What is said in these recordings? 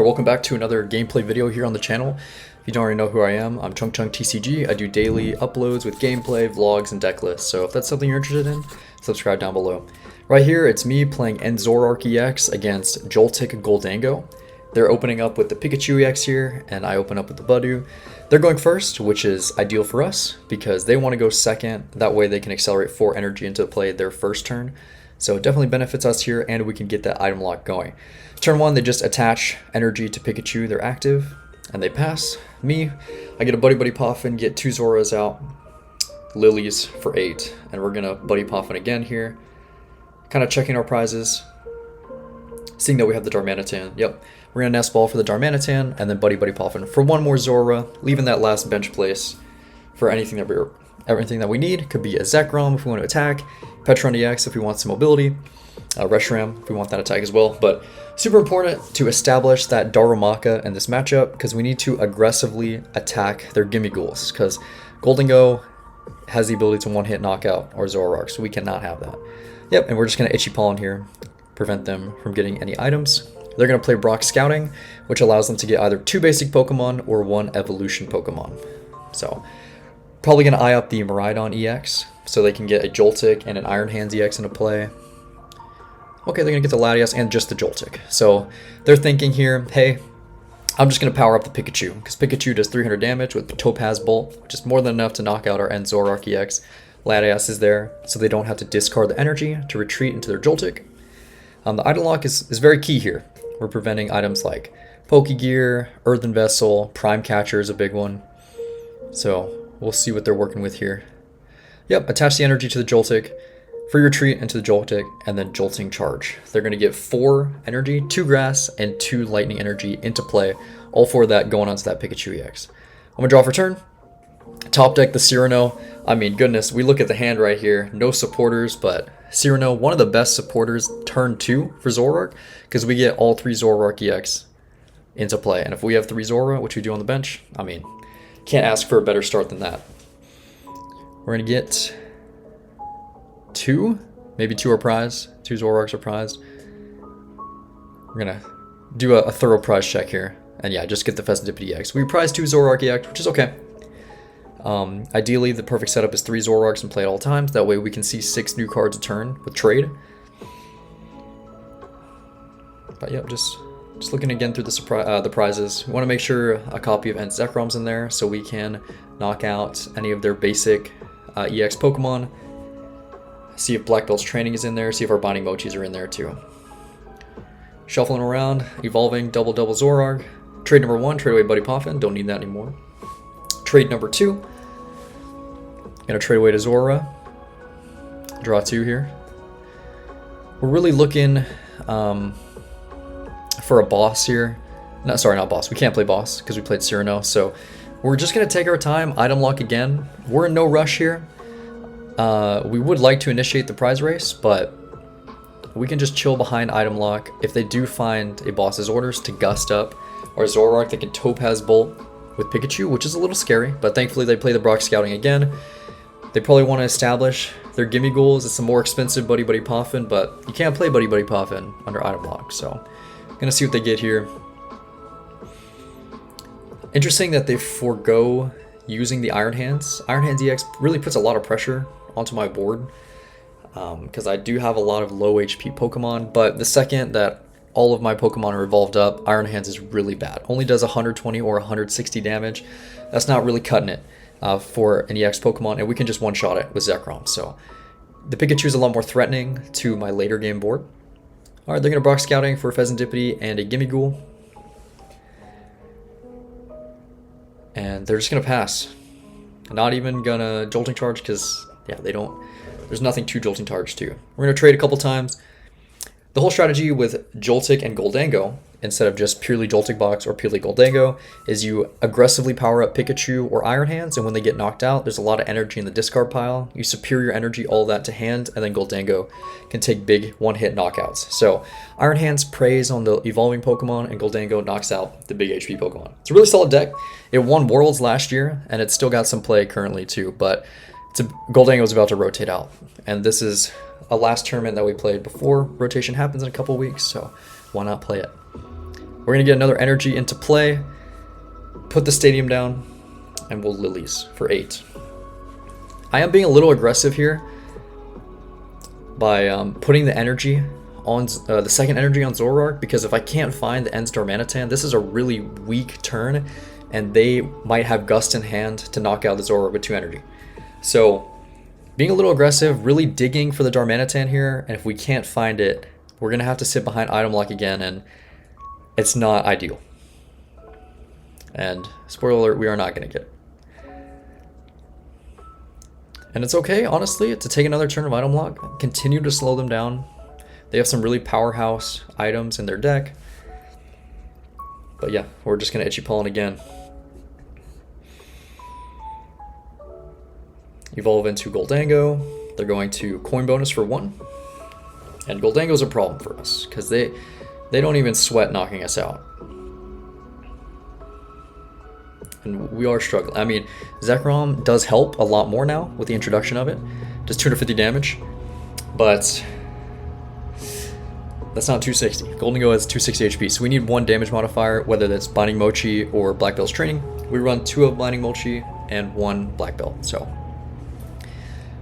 Welcome back to another gameplay video here on the channel. If you don't already know who I am, I'm TCG. I do daily uploads with gameplay, vlogs, and deck lists. So if that's something you're interested in, subscribe down below. Right here, it's me playing Zoroark EX against Joltik Gholdengo. They're opening up with the Pikachu EX here, and I open up with the Budu. They're going first, which is ideal for us because they want to go second. That way they can accelerate 4 energy into play their first turn. So it definitely benefits us here, and we can get that item lock going. Turn 1, they just attach energy to Pikachu. They're active, and they pass. Me, I get a Buddy Poffin, get 2 Zoras out, Lilies for 8, and we're going to Buddy Poffin again here. Kind of checking our prizes, seeing that we have the Darmanitan. Yep, we're going to Nest Ball for the Darmanitan, and then Buddy Poffin for 1 more Zora, leaving that last bench place for anything that we need. Could be a Zekrom if we want to attack, Petron EX if we want some mobility, Reshiram if we want that attack as well. But super important to establish that Darumaka in this matchup because we need to aggressively attack their gimme ghouls because Gholdengo has the ability to one-hit knockout our Zoroark, so we cannot have that. Yep, and we're just going to Itchy Pollen here, prevent them from getting any items. They're going to play Brock Scouting, which allows them to get either 2 basic Pokemon or 1 evolution Pokemon. So probably going to eye up the Miraidon EX so they can get a Joltik and an Iron Hands EX into play. Okay, they're going to get the Latias and just the Joltik. So they're thinking here, hey, I'm just going to power up the Pikachu because Pikachu does 300 damage with Topaz Bolt, which is more than enough to knock out our Zoroark EX. Latias is there, so they don't have to discard the energy to retreat into their Joltik. The item lock is very key here. We're preventing items like Pokegear, Earthen Vessel, Prime Catcher is a big one. So we'll see what they're working with here. Yep, attach the energy to the Joltik, free retreat into the Joltik, and then Jolting Charge. They're going to get 4 energy, 2 grass, and 2 lightning energy into play. All 4 of that going onto that Pikachu EX. I'm going to draw for turn. Top deck the Cyrano. I mean, goodness, we look at the hand right here. No supporters, but Cyrano, one of the best supporters turn 2 for Zoroark because we get all 3 Zoroark EX into play. And if we have 3 Zora, which we do on the bench, I mean, can't ask for a better start than that. We're going to get 2, maybe 2 are prized, 2 Zoroarks are prized. We're going to do a thorough prize check here. And yeah, just get the Festivity EX. We prize 2 Zoroark EX, which is okay. Ideally, the perfect setup is 3 Zoroarks and play at all times. That way we can see 6 new cards a turn with trade. But yeah, just looking again through the prizes. We want to make sure a copy of Zekrom's in there so we can knock out any of their basic EX Pokemon. See if Black Belt's training is in there. See if our Binding Mochis are in there too. Shuffling around, evolving double Zoroark. Trade number 1, trade away Buddy Poffin. Don't need that anymore. Trade number 2. Gonna trade away to Zora. Draw 2 here. We're really looking for a boss here. No, sorry, not boss. We can't play boss because we played Cyrano. So we're just gonna take our time. Item lock again. We're in no rush here. We would like to initiate the prize race, but we can just chill behind item lock. If they do find a boss's orders to gust up our Zoroark, they can Topaz Bolt with Pikachu, which is a little scary, but thankfully they play the Brock Scouting again. They probably want to establish their gimme goals. It's a more expensive Buddy Poffin, but you can't play Buddy Poffin under item lock, so gonna see what they get here. Interesting that they forego using the Iron Hands. Iron Hands EX really puts a lot of pressure onto my board because I do have a lot of low HP Pokemon, but the second that all of my Pokemon are evolved up, Iron Hands is really bad. Only does 120 or 160 damage. That's not really cutting it for an EX Pokemon, and we can just one-shot it with Zekrom. So the Pikachu is a lot more threatening to my later game board. All right, they're going to Brock Scouting for a Pheasantipity and a Gimme Ghoul. And they're just going to pass. Not even going to Jolting Charge because, yeah, there's nothing to Jolting Charge to. We're going to trade a couple times. The whole strategy with Joltik and Gholdengo, instead of just purely Joltik box or purely Gholdengo, is you aggressively power up Pikachu or Iron Hands, and when they get knocked out, there's a lot of energy in the discard pile. You superior energy all that to hand, and then Gholdengo can take big one-hit knockouts. So Iron Hands preys on the evolving Pokemon, and Gholdengo knocks out the big HP Pokemon. It's a really solid deck. It won Worlds last year, and it's still got some play currently too, but Gholdengo is about to rotate out, and this is a last tournament that we played before rotation happens in a couple weeks, so why not play it? We're going to get another energy into play, put the stadium down, and we'll Lilies for 8. I am being a little aggressive here by putting the energy on the second energy on Zoroark, because if I can't find the Ends Darmanitan, this is a really weak turn, and they might have Gust in hand to knock out the Zoroark with 2 energy. So being a little aggressive, really digging for the Darmanitan here, and if we can't find it, we're going to have to sit behind item lock again, and it's not ideal. And spoiler alert, we are not going to get it. And it's okay, honestly, to take another turn of item lock, continue to slow them down. They have some really powerhouse items in their deck. But yeah, we're just going to Itchy Pollen again. Evolve into Gholdengo. They're going to coin bonus for 1. And Gholdengo's a problem for us, because they don't even sweat knocking us out. And we are struggling. I mean, Zekrom does help a lot more now with the introduction of it. Does 250 damage. But that's not 260. Gholdengo has 260 HP, so we need 1 damage modifier, whether that's Binding Mochi or Black Belt's Training. We run 2 of Binding Mochi and 1 Black Belt. So,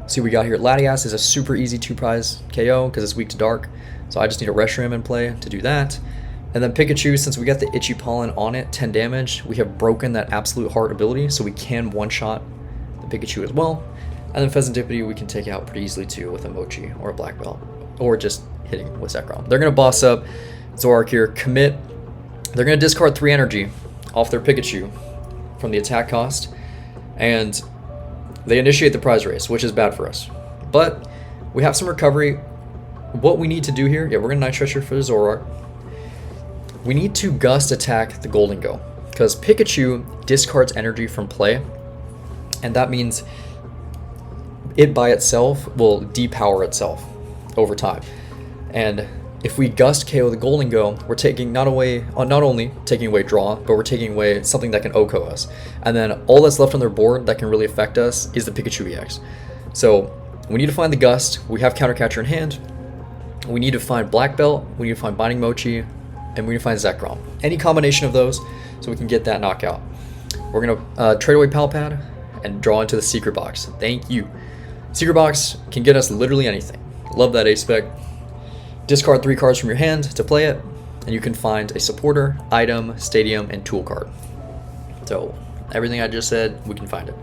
see what we got here. Latias is a super easy 2-prize KO because it's weak to Dark. So I just need a Reshiram in play to do that. And then Pikachu, since we got the Itchy Pollen on it, 10 damage, we have broken that Absolute Heart ability, so we can one-shot the Pikachu as well. And then Pheasantipity we can take out pretty easily too with a Mochi or a Black Belt, or just hitting with Zekrom. They're going to boss up Zoroark here, commit. They're going to discard 3 energy off their Pikachu from the attack cost, and they initiate the prize race, which is bad for us. But we have some recovery. What we need to do here, yeah, we're going to Night Stretcher for the Zoroark. We need to Gust attack the Gholdengo, because Pikachu discards energy from play, and that means it by itself will depower itself over time. And if we Gust KO the Gholdengo, we're taking not only taking away draw, but we're taking away something that can OHKO us. And then all that's left on their board that can really affect us is the Pikachu EX. So we need to find the Gust. We have Counter Catcher in hand. We need to find Black Belt. We need to find Binding Mochi. And we need to find Zekrom. Any combination of those so we can get that knockout. We're going to trade away Palpad and draw into the Secret Box. Thank you. Secret Box can get us literally anything. Love that aspec. Discard 3 cards from your hand to play it, and you can find a supporter, item, stadium, and tool card. So everything I just said, we can find it.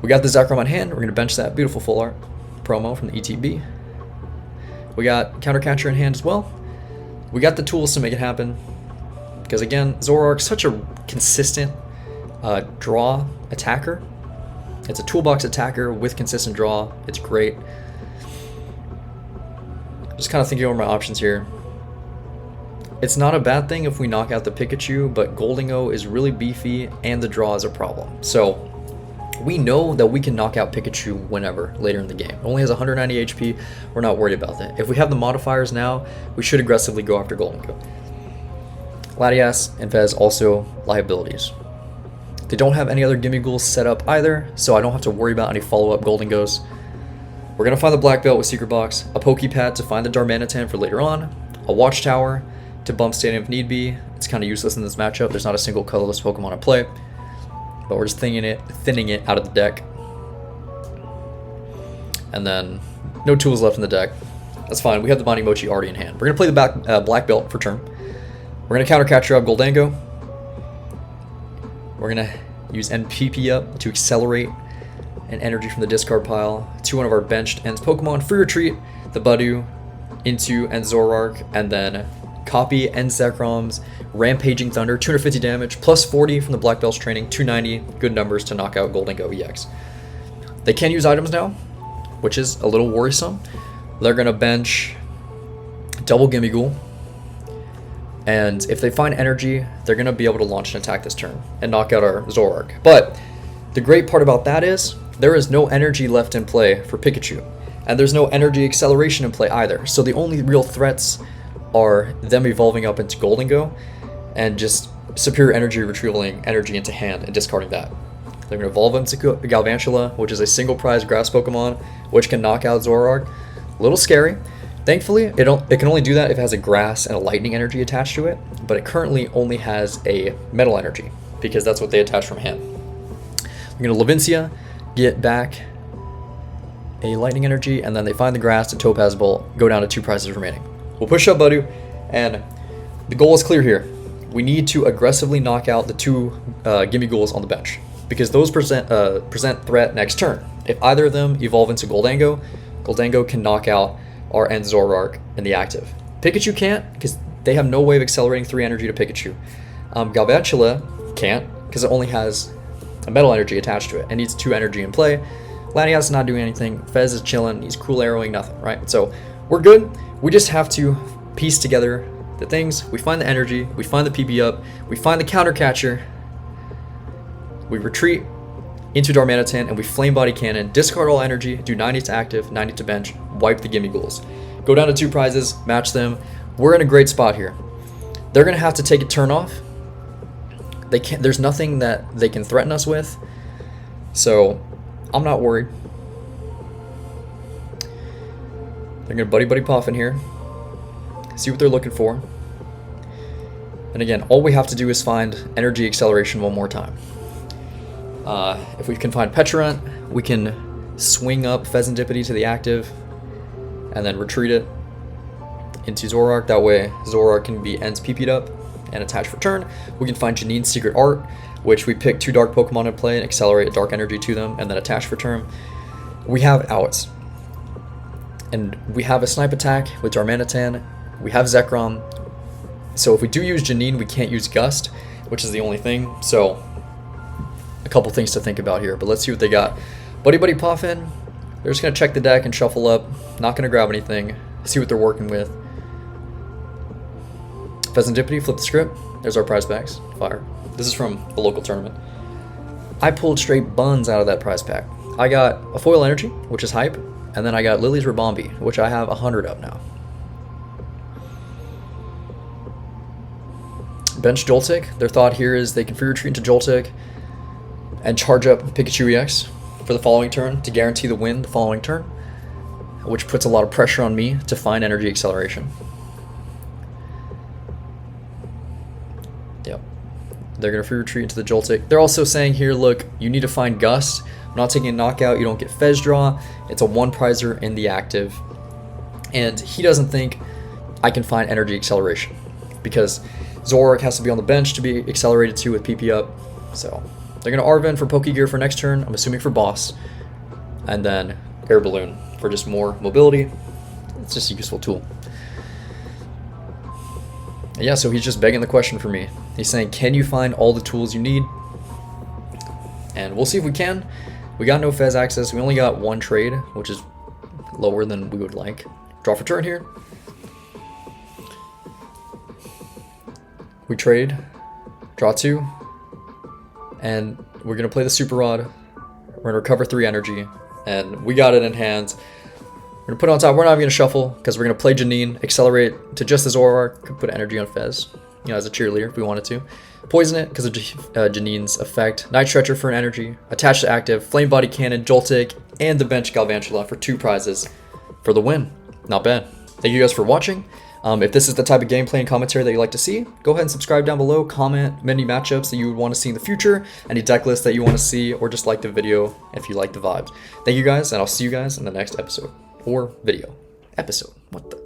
We got the Zekrom on hand. We're going to bench that beautiful full art promo from the ETB. We got Counter Catcher in hand as well. We got the tools to make it happen, because again, Zoroark's such a consistent draw attacker. It's a toolbox attacker with consistent draw. It's great. Just kind of thinking over my options here. It's not a bad thing if we knock out the Pikachu, but Gholdengo is really beefy and the draw is a problem. So we know that we can knock out Pikachu whenever later in the game. It only has 190 HP. We're not worried about that. If we have the modifiers now, we should aggressively go after Gholdengo. Latias and Fez also liabilities. They don't have any other Gimme Ghouls set up either, so I don't have to worry about any follow-up Gholdengos. We're going to find the Black Belt with Secret Box, a Pokepad to find the Darmanitan for later on, a Watchtower to bump Stadium if need be. It's kind of useless in this matchup. There's not a single colorless Pokemon at play. But we're just thinning it out of the deck. And then no tools left in the deck. That's fine. We have the Binding Mochi already in hand. We're going to play the Black Belt for turn. We're going to Counter Catcher up Gholdengo. We're going to use NPP up to accelerate an energy from the discard pile to one of our benched Ends Pokemon. Free retreat the Budew into Ends Zoroark, and then copy Ends Zekrom's Rampaging Thunder, 250 damage, plus 40 from the Black Belt's Training, 290, good numbers to knock out Gholdengo EX. They can use items now, which is a little worrisome. They're going to bench double Gimme Ghoul, and if they find energy, they're going to be able to launch an attack this turn and knock out our Zoroark. But the great part about that is there is no energy left in play for Pikachu, and there's no energy acceleration in play either. So the only real threats are them evolving up into Gholdengo and just superior energy retrievaling energy into hand and discarding that. They're going to evolve into Galvantula, which is a single prize grass Pokemon, which can knock out Zoroark. A little scary. Thankfully, it can only do that if it has a grass and a lightning energy attached to it, but it currently only has a metal energy because that's what they attach from hand. I'm going to Levincia, get back a lightning energy, and then they find the grass, the Topaz Bolt, go down to 2 prizes remaining. We'll push up Budu, and the goal is clear here. We need to aggressively knock out the 2 Gimme Ghouls on the bench, because those present threat next turn. If either of them evolve into Gholdengo, Gholdengo can knock out our end Zoroark in the active. Pikachu can't, because they have no way of accelerating 3 energy to Pikachu. Galvantula can't, because it only has a metal energy attached to it. It needs 2 energy in play. Latias not doing anything. Fez is chilling. He's cool arrowing nothing, right? So we're good. We just have to piece together the things. We find the energy. We find the PB up. We find the counter catcher. We retreat into Darmanitan and we flame body cannon. Discard all energy. Do 90 to active, 90 to bench. Wipe the Gimme Ghouls. Go down to 2 prizes. Match them. We're in a great spot here. They're gonna have to take a turn off. They can't. There's nothing that they can threaten us with. So I'm not worried. They're gonna buddy puff in here. See what they're looking for. And again, all we have to do is find energy acceleration one more time. If we can find Petrarunt, we can swing up Pheasantipity to the active and then retreat it into Zoroark. That way Zoroark can be ends PP'd up and attached for turn. We can find Janine's Secret Art, which we pick 2 dark Pokemon in play and accelerate dark energy to them and then attach for turn. We have outs. And we have a snipe attack with Darmanitan. We have Zekrom. So if we do use Janine, we can't use Gust, which is the only thing. So a couple things to think about here, but let's see what they got. Buddy Puffin. They're just going to check the deck and shuffle up. Not going to grab anything. See what they're working with. Pheasantipity, flip the script. There's our prize packs. Fire. This is from the local tournament. I pulled straight buns out of that prize pack. I got a foil energy, which is hype, and then I got Lily's Ribombee, which I have 100 of now. Bench Joltik. Their thought here is they can free retreat into Joltik and charge up Pikachu EX for the following turn to guarantee the win the following turn, which puts a lot of pressure on me to find energy acceleration. Yep. They're going to free retreat into the Joltik. They're also saying here, look, you need to find Gust. I'm not taking a knockout. You don't get Fez draw. It's a 1 prizer in the active. And he doesn't think I can find energy acceleration because Zoroark has to be on the bench to be accelerated to with PP up. So they're going to Arven for Pokegear for next turn. I'm assuming for boss. And then Air Balloon for just more mobility. It's just a useful tool. Yeah, so he's just begging the question for me. He's saying, can you find all the tools you need? And we'll see if we can. We got no Fez access. We only got 1 trade, which is lower than we would like. Draw for turn here. We trade. Draw 2. And we're going to play the Super Rod. We're going to recover 3 energy. And we got it in hand. We're going to put it on top. We're not even going to shuffle because we're going to play Janine, accelerate to just the Zoroark, could put energy on Fez, you know, as a cheerleader if we wanted to. Poison it because of Janine's effect. Night Stretcher for an energy. Attach to active. Flame Body Cannon, Joltik, and the bench Galvantula for 2 prizes for the win. Not bad. Thank you guys for watching. If this is the type of gameplay and commentary that you like to see, go ahead and subscribe down below. Comment many matchups that you would want to see in the future, any deck lists that you want to see, or just like the video if you like the vibes. Thank you guys, and I'll see you guys in the next episode. Or video. Episode. What the...